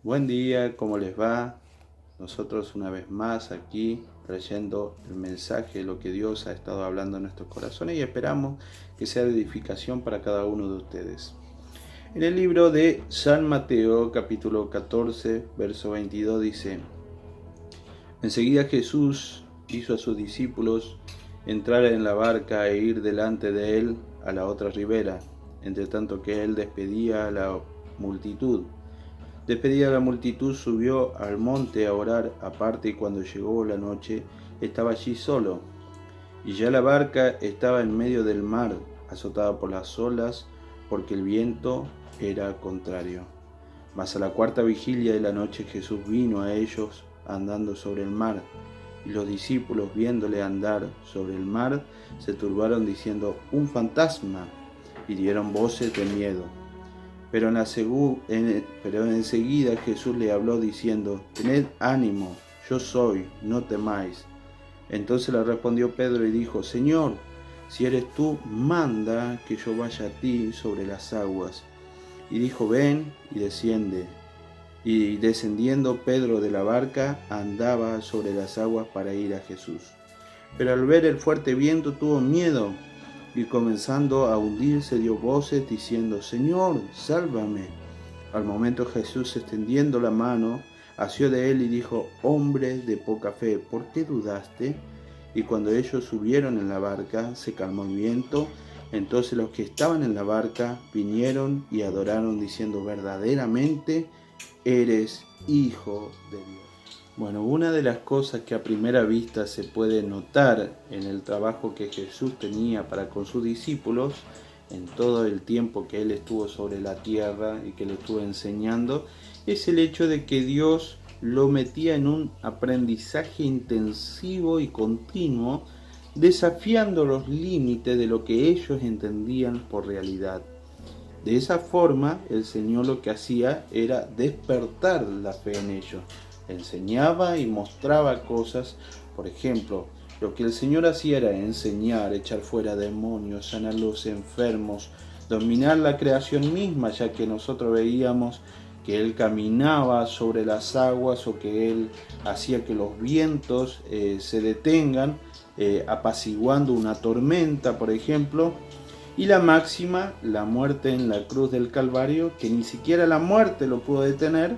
Buen día, ¿cómo les va? Nosotros una vez más aquí trayendo el mensaje, lo que Dios ha estado hablando en nuestros corazones y esperamos que sea de edificación para cada uno de ustedes. En el libro de San Mateo, capítulo 14, verso 22 dice: Enseguida Jesús hizo a sus discípulos entrar en la barca e ir delante de él a la otra ribera, entre tanto que él despedía a la multitud. Despedida la multitud, subió al monte a orar aparte, y cuando llegó la noche estaba allí solo. Y ya la barca estaba en medio del mar, azotada por las olas, porque el viento era contrario. Mas a la cuarta vigilia de la noche Jesús vino a ellos andando sobre el mar. Y los discípulos, viéndole andar sobre el mar, se turbaron diciendo: «¡Un fantasma!», y dieron voces de miedo. Pero enseguida Jesús le habló diciendo: «Tened ánimo, yo soy, no temáis». Entonces le respondió Pedro y dijo: «Señor, si eres tú, manda que yo vaya a ti sobre las aguas». Y dijo: «Ven», y desciende. Y descendiendo Pedro de la barca, andaba sobre las aguas para ir a Jesús. Pero al ver el fuerte viento tuvo miedo, y comenzando a hundirse dio voces diciendo: «Señor, sálvame». Al momento Jesús, extendiendo la mano, asió de él y dijo: «Hombre de poca fe, ¿por qué dudaste?». Y cuando ellos subieron en la barca, se calmó el viento. Entonces los que estaban en la barca vinieron y adoraron diciendo: «Verdaderamente eres Hijo de Dios». Bueno, una de las cosas que a primera vista se puede notar en el trabajo que Jesús tenía para con sus discípulos, en todo el tiempo que Él estuvo sobre la tierra y que le estuvo enseñando, es el hecho de que Dios lo metía en un aprendizaje intensivo y continuo, desafiando los límites de lo que ellos entendían por realidad. De esa forma, el Señor lo que hacía era despertar la fe en ellos. Enseñaba y mostraba cosas. Por ejemplo, lo que el Señor hacía era enseñar, echar fuera demonios, sanar los enfermos, dominar la creación misma, ya que nosotros veíamos que Él caminaba sobre las aguas, o que Él hacía que los vientos se detengan, apaciguando una tormenta, por ejemplo. Y la máxima, la muerte en la cruz del Calvario, que ni siquiera la muerte lo pudo detener,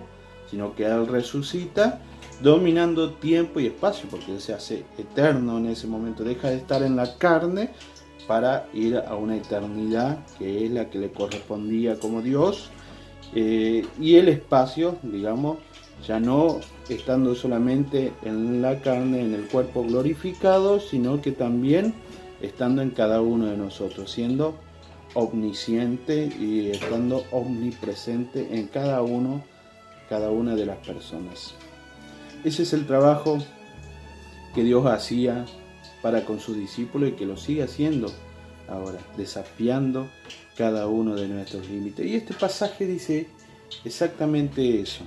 sino que Él resucita, dominando tiempo y espacio, porque Él se hace eterno en ese momento, deja de estar en la carne para ir a una eternidad que es la que le correspondía como Dios, y el espacio, digamos, ya no estando solamente en la carne, en el cuerpo glorificado, sino que también estando en cada uno de nosotros, siendo omnisciente y estando omnipresente en cada una de las personas. Ese es el trabajo que Dios hacía para con sus discípulos y que lo sigue haciendo ahora, desafiando cada uno de nuestros límites. Y este pasaje dice exactamente eso,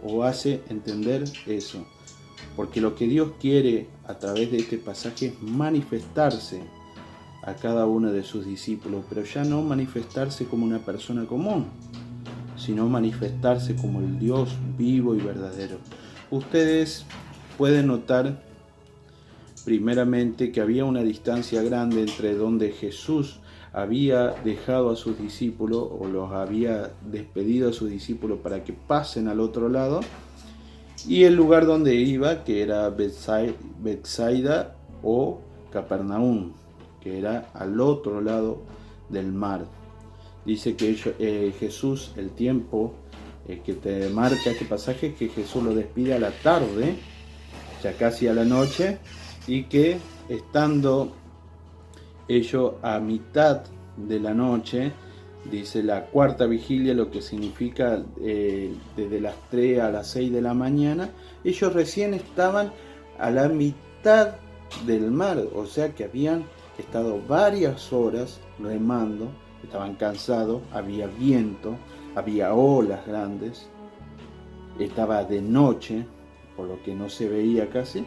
o hace entender eso, porque lo que Dios quiere a través de este pasaje es manifestarse a cada uno de sus discípulos, pero ya no manifestarse como una persona común, sino manifestarse como el Dios vivo y verdadero. Ustedes pueden notar primeramente que había una distancia grande entre donde Jesús había dejado a sus discípulos, o los había despedido a sus discípulos para que pasen al otro lado, y el lugar donde iba, que era Betsaida o Capernaum, que era al otro lado del mar. Dice que Jesús, el tiempo que te marca este pasaje, es que Jesús lo despide a la tarde, ya casi a la noche, y que estando ellos a mitad de la noche, dice la cuarta vigilia, lo que significa desde las 3 a las 6 de la mañana, ellos recién estaban a la mitad del mar, o sea que habían estado varias horas remando, estaban cansados, había viento, había olas grandes, estaba de noche, por lo que no se veía casi,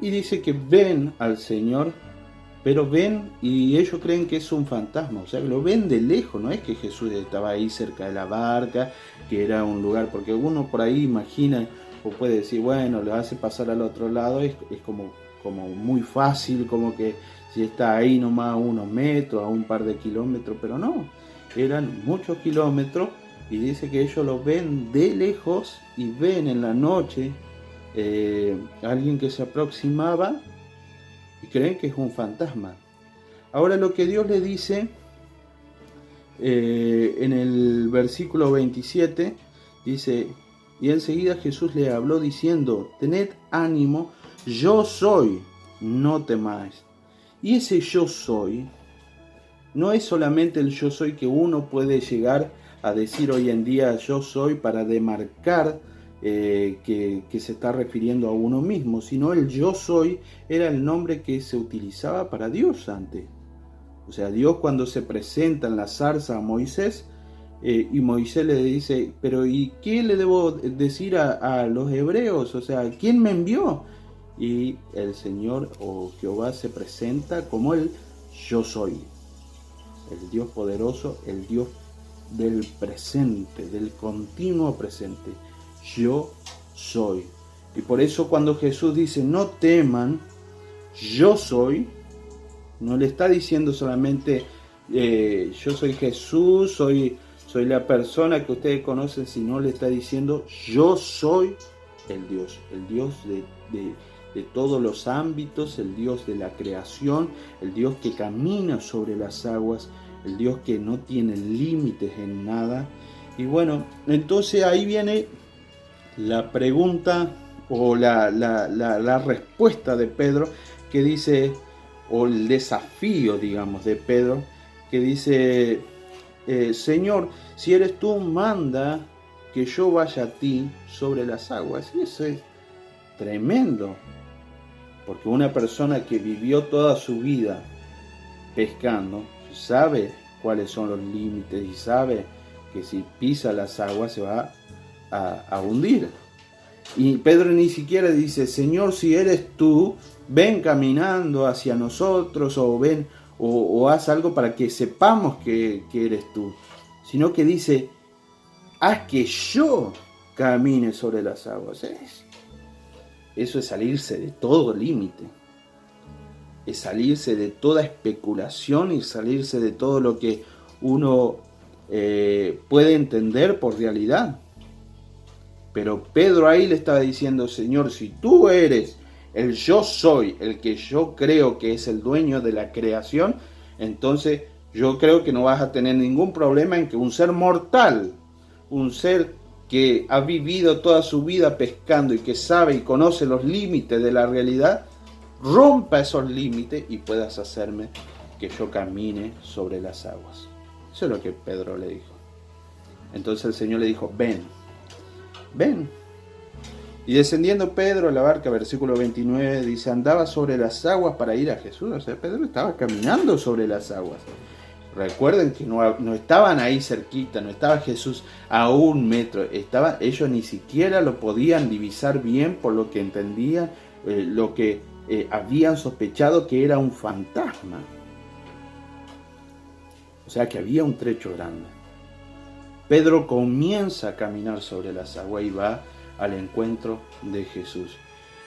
y dice que ven al Señor pero ven y ellos creen que es un fantasma, o sea, lo ven de lejos, no es que Jesús estaba ahí cerca de la barca, que era un lugar, porque uno por ahí imagina o puede decir, bueno, lo hace pasar al otro lado, es como muy fácil, como que si está ahí nomás a unos metros, a un par de kilómetros, pero no, eran muchos kilómetros y dice que ellos lo ven de lejos y ven en la noche alguien que se aproximaba y creen que es un fantasma. Ahora lo que Dios le dice en el versículo 27, dice, y enseguida Jesús le habló diciendo, tened ánimo, yo soy, no temáis. Y ese yo soy, no es solamente el yo soy que uno puede llegar a decir hoy en día yo soy para demarcar que se está refiriendo a uno mismo, sino el yo soy era el nombre que se utilizaba para Dios antes. O sea, Dios cuando se presenta en la zarza a Moisés, y Moisés le dice, pero ¿y qué le debo decir a los hebreos? O sea, ¿quién me envió? Y el Señor o Jehová se presenta como el yo soy, el Dios poderoso, el Dios del presente, del continuo presente. Yo soy. Y por eso cuando Jesús dice, no teman, yo soy, no le está diciendo solamente, yo soy Jesús, soy la persona que ustedes conocen, sino le está diciendo, yo soy el Dios de todos los ámbitos, el Dios de la creación, el Dios que camina sobre las aguas, el Dios que no tiene límites en nada. Y bueno, entonces ahí viene la pregunta o la respuesta de Pedro, que dice, o el desafío, digamos, de Pedro, que dice, Señor, si eres tú, manda que yo vaya a ti sobre las aguas. Y eso es tremendo, porque una persona que vivió toda su vida pescando sabe cuáles son los límites y sabe que si pisa las aguas se va a hundir. Y Pedro ni siquiera dice, Señor, si eres tú, ven caminando hacia nosotros, o ven o haz algo para que sepamos que eres tú, sino que dice, haz que yo camine sobre las aguas. Eso es salirse de todo límite, es salirse de toda especulación y salirse de todo lo que uno puede entender por realidad. Pero Pedro ahí le estaba diciendo, Señor, si tú eres el yo soy, el que yo creo que es el dueño de la creación, entonces yo creo que no vas a tener ningún problema en que un ser mortal, un ser que ha vivido toda su vida pescando y que sabe y conoce los límites de la realidad, rompa esos límites y puedas hacerme que yo camine sobre las aguas. Eso es lo que Pedro le dijo. Entonces el Señor le dijo, ven. Y descendiendo Pedro a la barca, versículo 29, dice, andaba sobre las aguas para ir a Jesús. O sea, Pedro estaba caminando sobre las aguas. Recuerden que no estaban ahí cerquita, no estaba Jesús a 1 metro. Ellos ni siquiera lo podían divisar bien por lo que entendían, lo que habían sospechado que era un fantasma. O sea que había un trecho grande. Pedro comienza a caminar sobre las aguas y va al encuentro de Jesús.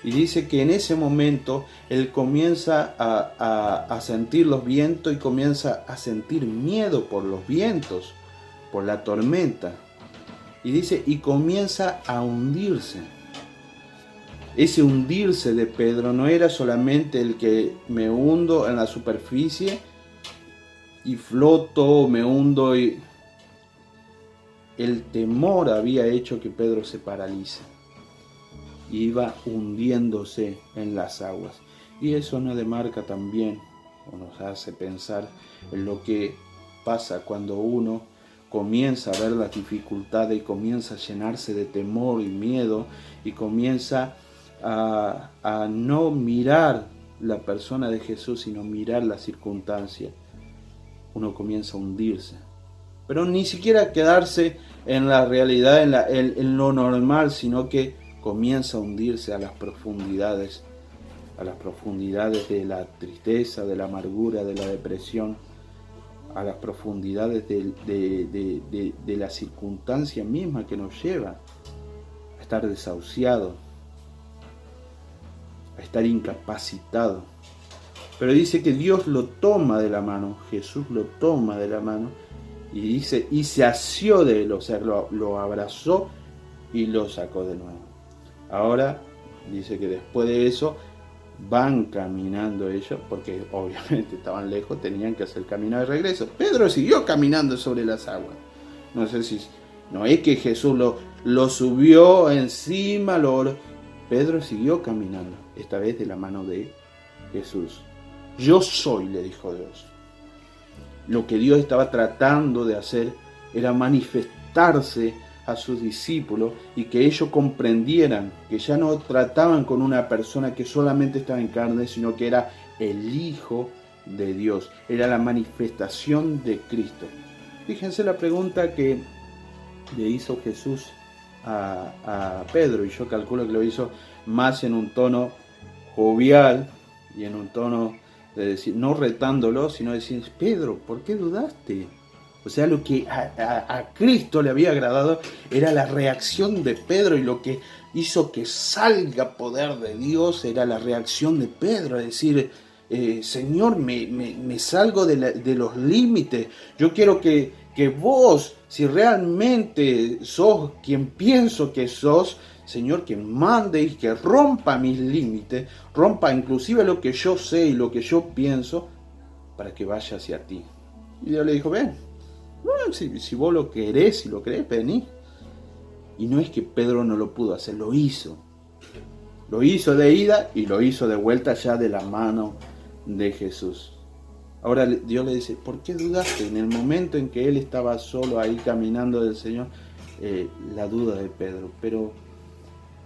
Y dice que en ese momento él comienza a sentir los vientos y comienza a sentir miedo por los vientos, por la tormenta. Y dice, y comienza a hundirse. Ese hundirse de Pedro no era solamente el que me hundo en la superficie y floto, me hundo y... El temor había hecho que Pedro se paralice. Iba hundiéndose en las aguas. Y eso nos demarca también, o nos hace pensar en lo que pasa cuando uno comienza a ver las dificultades y comienza a llenarse de temor y miedo y comienza a no mirar la persona de Jesús, sino mirar la circunstancia. Uno comienza a hundirse. Pero ni siquiera quedarse en la realidad, en lo normal, sino que comienza a hundirse a las profundidades a las profundidades de la tristeza, de la amargura, de la depresión, a las profundidades de la circunstancia misma que nos lleva a estar desahuciado, a estar incapacitado. Pero dice que Dios lo toma de la mano, Jesús lo toma de la mano y dice, y se asió de él, o sea, lo abrazó y lo sacó de nuevo. Ahora dice que después de eso van caminando ellos, porque obviamente estaban lejos, tenían que hacer el camino de regreso. Pedro siguió caminando sobre las aguas. No sé si, no es que Jesús lo subió encima, Pedro siguió caminando, esta vez de la mano de Jesús. Yo soy, le dijo Dios. Lo que Dios estaba tratando de hacer era manifestarse a sus discípulos y que ellos comprendieran que ya no trataban con una persona que solamente estaba en carne, sino que era el Hijo de Dios, era la manifestación de Cristo. Fíjense la pregunta que le hizo Jesús a Pedro, y yo calculo que lo hizo más en un tono jovial y en un tono de decir, no retándolo, sino decir, Pedro, ¿por qué dudaste? O sea, lo que a Cristo le había agradado era la reacción de Pedro, y lo que hizo que salga poder de Dios era la reacción de Pedro, es decir, Señor, me salgo de los límites, yo quiero que vos, si realmente sos quien pienso que sos, Señor, que mande y que rompa mis límites, rompa inclusive lo que yo sé y lo que yo pienso, para que vaya hacia ti. Y Dios le dijo, ven, bueno, si vos lo querés, si lo crees, vení. Y no es que Pedro no lo pudo hacer, lo hizo. Lo hizo de ida y lo hizo de vuelta ya de la mano de Jesús. Ahora Dios le dice, ¿por qué dudaste? En el momento en que él estaba solo ahí caminando del Señor, la duda de Pedro. Pero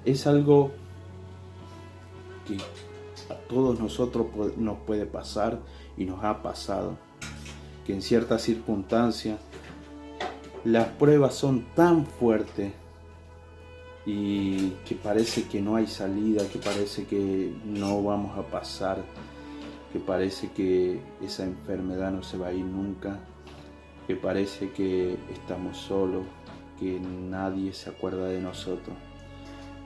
es algo que a todos nosotros nos puede pasar y nos ha pasado. Que en ciertas circunstancias las pruebas son tan fuertes y que parece que no hay salida, que parece que no vamos a pasar, que parece que esa enfermedad no se va a ir nunca, que parece que estamos solos, que nadie se acuerda de nosotros,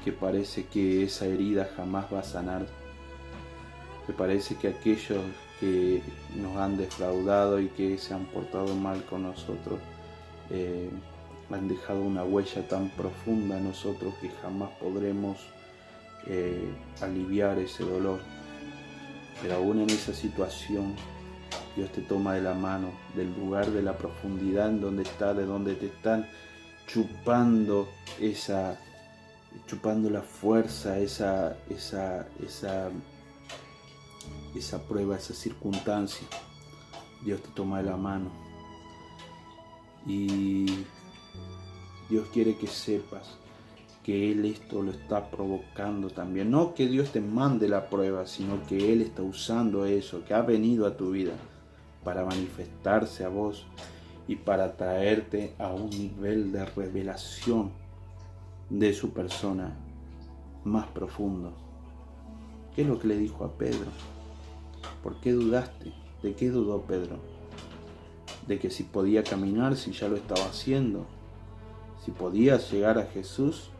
que parece que esa herida jamás va a sanar, que parece que aquellos que nos han defraudado y que se han portado mal con nosotros han dejado una huella tan profunda en nosotros que jamás podremos aliviar ese dolor. Pero aún en esa situación, Dios te toma de la mano, del lugar de la profundidad en donde está, de donde te están chupando la fuerza, esa prueba, esa circunstancia. Dios te toma de la mano y Dios quiere que sepas que Él esto lo está provocando también. No que Dios te mande la prueba, sino que Él está usando eso, que ha venido a tu vida para manifestarse a vos y para traerte a un nivel de revelación de su persona más profundo. ¿Qué es lo que le dijo a Pedro? ¿Por qué dudaste? ¿De qué dudó Pedro? De que si podía caminar, si ya lo estaba haciendo, si podía llegar a Jesús,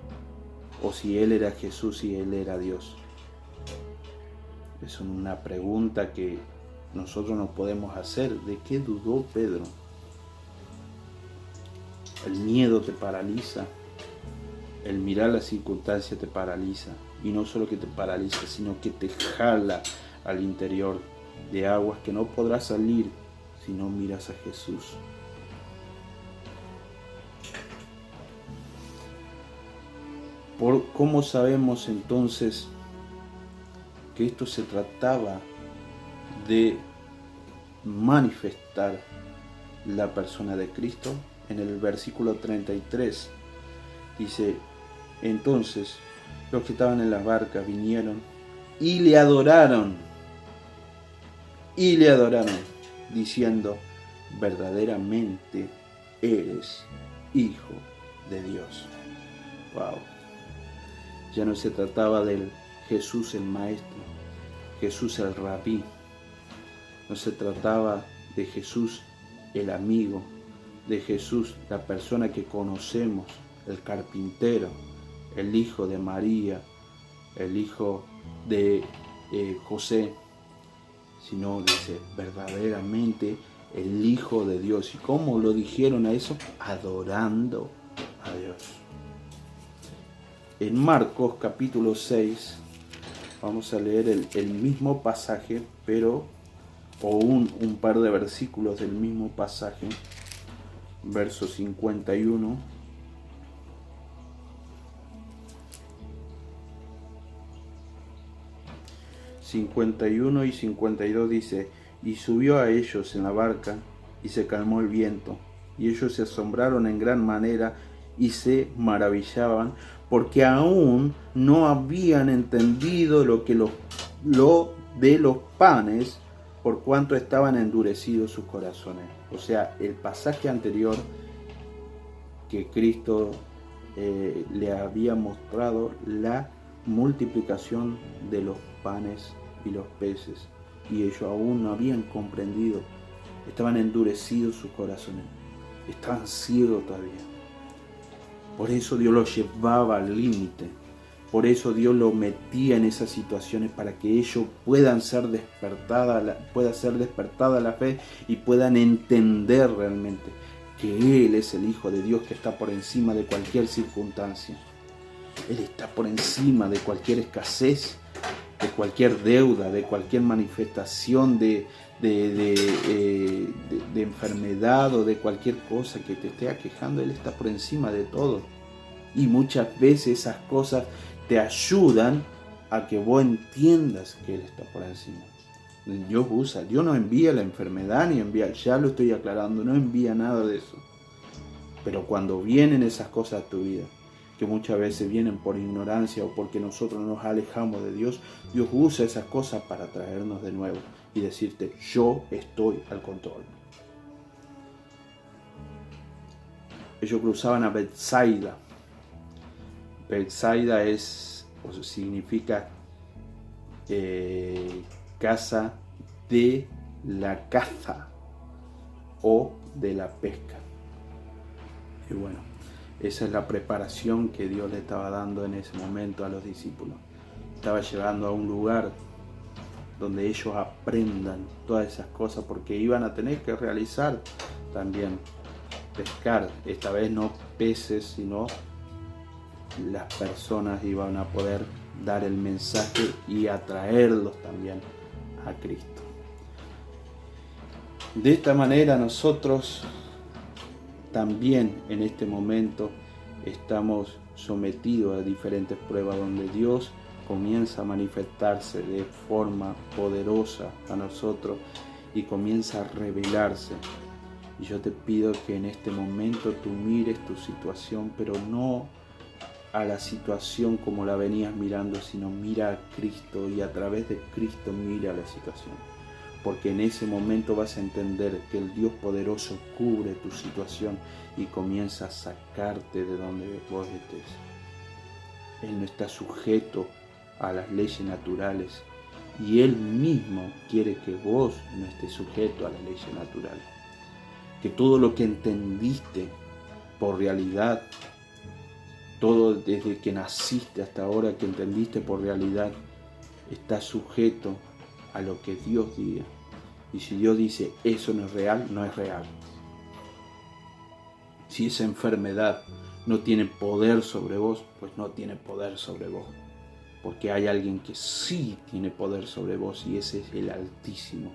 o si Él era Jesús y Él era Dios. Es una pregunta que nosotros nos podemos hacer. ¿De qué dudó Pedro? El miedo te paraliza, el mirar las circunstancias te paraliza, y no solo que te paraliza, sino que te jala al interior de aguas que no podrás salir si no miras a Jesús. ¿Cómo sabemos entonces que esto se trataba de manifestar la persona de Cristo? En el versículo 33 dice, entonces los que estaban en las barcas vinieron y le adoraron, diciendo, verdaderamente eres Hijo de Dios. Wow. Ya no se trataba del Jesús el Maestro, Jesús el rabí, no se trataba de Jesús el amigo, de Jesús la persona que conocemos, el carpintero, el hijo de María, el hijo de José, sino dice verdaderamente el Hijo de Dios. ¿Y cómo lo dijeron a eso? Adorando a Dios. En Marcos capítulo 6 vamos a leer el mismo pasaje, o un par de versículos del mismo pasaje, verso 51. Y 52 dice: y subió a ellos en la barca, y se calmó el viento, y ellos se asombraron en gran manera, y se maravillaban, porque aún no habían entendido lo de los panes, por cuanto estaban endurecidos sus corazones. O sea, el pasaje anterior que Cristo le había mostrado la multiplicación de los panes y los peces, y ellos aún no habían comprendido, estaban endurecidos sus corazones, estaban ciegos todavía. Por eso Dios los llevaba al límite, por eso Dios los metía en esas situaciones, para que ellos pueda ser despertada la fe y puedan entender realmente que Él es el Hijo de Dios, que está por encima de cualquier circunstancia. Él está por encima de cualquier escasez, de cualquier deuda, de cualquier manifestación de enfermedad o de cualquier cosa que te esté aquejando. Él está por encima de todo. Y muchas veces esas cosas te ayudan a que vos entiendas que Él está por encima. Dios no envía la enfermedad ni envía, ya lo estoy aclarando, no envía nada de eso. Pero cuando vienen esas cosas a tu vida, que muchas veces vienen por ignorancia o porque nosotros nos alejamos de Dios, Dios usa esas cosas para traernos de nuevo y decirte: yo estoy al control. Ellos cruzaban a Betsaida. Betsaida significa casa de la caza o de la pesca. Y bueno, esa es la preparación que Dios le estaba dando en ese momento a los discípulos. Estaba llevando a un lugar donde ellos aprendan todas esas cosas, porque iban a tener que realizar también pescar. Esta vez no peces, sino las personas iban a poder dar el mensaje y atraerlos también a Cristo. De esta manera nosotros también en este momento estamos sometidos a diferentes pruebas donde Dios comienza a manifestarse de forma poderosa a nosotros y comienza a revelarse. Y yo te pido que en este momento tú mires tu situación, pero no a la situación como la venías mirando, sino mira a Cristo, y a través de Cristo mira la situación. Porque en ese momento vas a entender que el Dios poderoso cubre tu situación y comienza a sacarte de donde vos estés. Él no está sujeto a las leyes naturales, y Él mismo quiere que vos no estés sujeto a las leyes naturales. Que todo lo que entendiste por realidad, todo desde que naciste hasta ahora que entendiste por realidad, está sujeto a lo que Dios diga. Y si Dios dice eso no es real, no es real. Si esa enfermedad no tiene poder sobre vos, pues no tiene poder sobre vos. Porque hay alguien que sí tiene poder sobre vos, y ese es el Altísimo.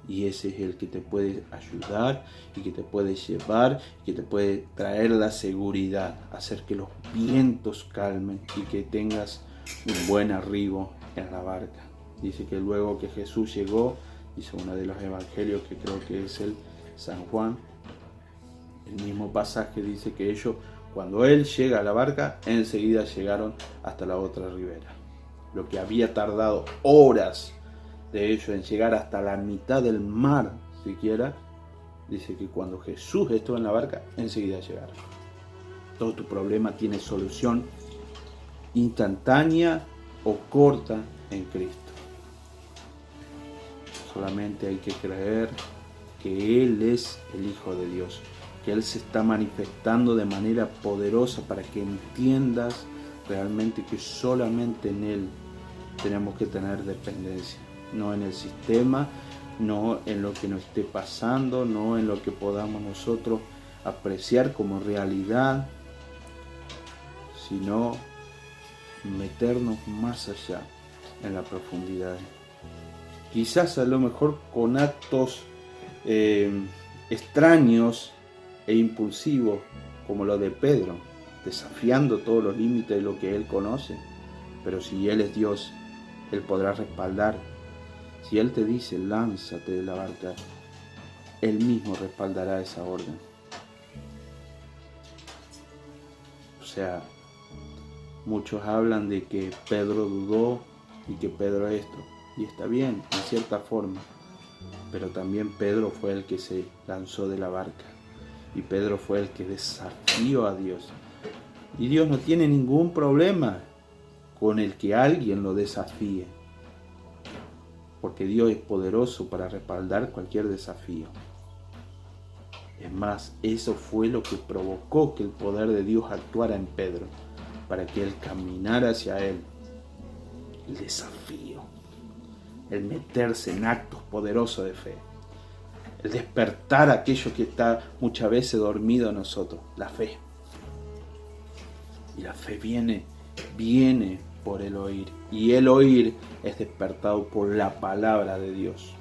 Y ese es el que te puede ayudar y que te puede llevar, que te puede traer la seguridad, hacer que los vientos calmen y que tengas un buen arribo en la barca. Dice que luego que Jesús llegó, dice uno de los evangelios, que creo que es el San Juan, el mismo pasaje dice que ellos, cuando Él llega a la barca, enseguida llegaron hasta la otra ribera. Lo que había tardado horas de ellos en llegar hasta la mitad del mar siquiera, dice que cuando Jesús estuvo en la barca, enseguida llegaron. Todo tu problema tiene solución instantánea o corta en Cristo. Solamente hay que creer que Él es el Hijo de Dios, que Él se está manifestando de manera poderosa para que entiendas realmente que solamente en Él tenemos que tener dependencia, no en el sistema, no en lo que nos esté pasando, no en lo que podamos nosotros apreciar como realidad, sino meternos más allá en la profundidad. Quizás a lo mejor con actos extraños e impulsivos como lo de Pedro, desafiando todos los límites de lo que él conoce, pero si Él es Dios, Él podrá respaldar. Si Él te dice lánzate de la barca, Él mismo respaldará esa orden. O sea, muchos hablan de que Pedro dudó y que Pedro esto, y está bien en cierta forma, pero también Pedro fue el que se lanzó de la barca y Pedro fue el que desafió a Dios, y Dios no tiene ningún problema con el que alguien lo desafíe, porque Dios es poderoso para respaldar cualquier desafío. Es más, eso fue lo que provocó que el poder de Dios actuara en Pedro, para que él caminara hacia Él. El desafío, el meterse en actos poderosos de fe, el despertar aquello que está muchas veces dormido en nosotros, la fe. Y la fe viene por el oír, y el oír es despertado por la palabra de Dios.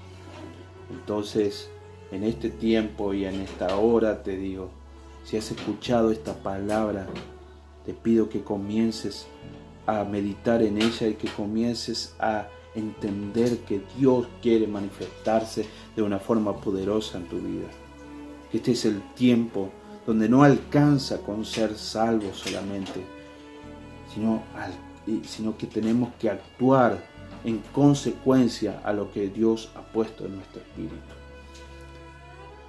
Entonces, en este tiempo y en esta hora te digo, si has escuchado esta palabra, te pido que comiences a meditar en ella y que comiences a entender que Dios quiere manifestarse de una forma poderosa en tu vida. Este es el tiempo donde no alcanza con ser salvo solamente, sino que tenemos que actuar en consecuencia a lo que Dios ha puesto en nuestro espíritu.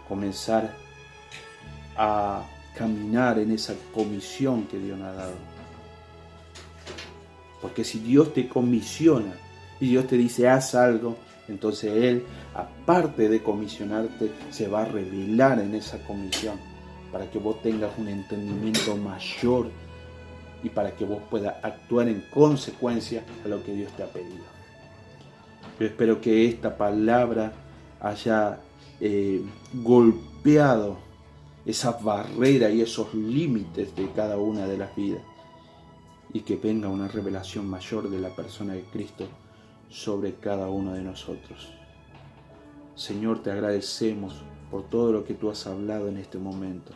Comenzar a caminar en esa comisión que Dios nos ha dado. Porque si Dios te comisiona y Dios te dice haz algo, entonces Él, aparte de comisionarte, se va a revelar en esa comisión para que vos tengas un entendimiento mayor y para que vos puedas actuar en consecuencia a lo que Dios te ha pedido. Yo espero que esta palabra haya golpeado esas barreras y esos límites de cada una de las vidas, y que venga una revelación mayor de la persona de Cristo sobre cada uno de nosotros. Señor, te agradecemos por todo lo que tú has hablado en este momento,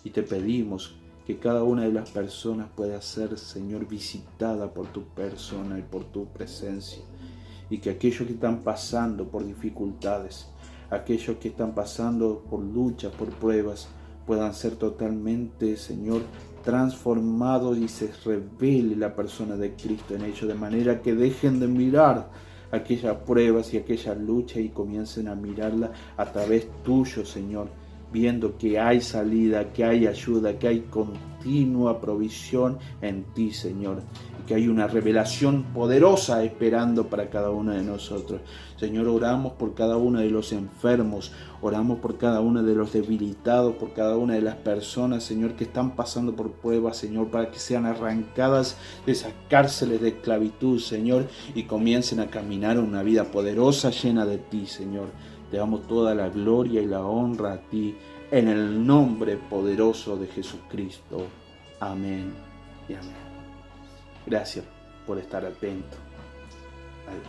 y te pedimos que cada una de las personas pueda ser, Señor, visitada por tu persona y por tu presencia, y que aquellos que están pasando por dificultades, aquellos que están pasando por luchas, por pruebas, puedan ser totalmente, Señor, transformados y se revele la persona de Cristo en ellos, de manera que dejen de mirar aquellas pruebas y aquellas luchas y comiencen a mirarla a través tuyo, Señor, viendo que hay salida, que hay ayuda, que hay continua provisión en ti, Señor, y que hay una revelación poderosa esperando para cada uno de nosotros. Señor, oramos por cada uno de los enfermos, oramos por cada uno de los debilitados, por cada una de las personas, Señor, que están pasando por pruebas, Señor, para que sean arrancadas de esas cárceles de esclavitud, Señor, y comiencen a caminar una vida poderosa, llena de ti, Señor. Te damos toda la gloria y la honra a ti, en el nombre poderoso de Jesucristo. Amén y amén. Gracias por estar atento. Adiós.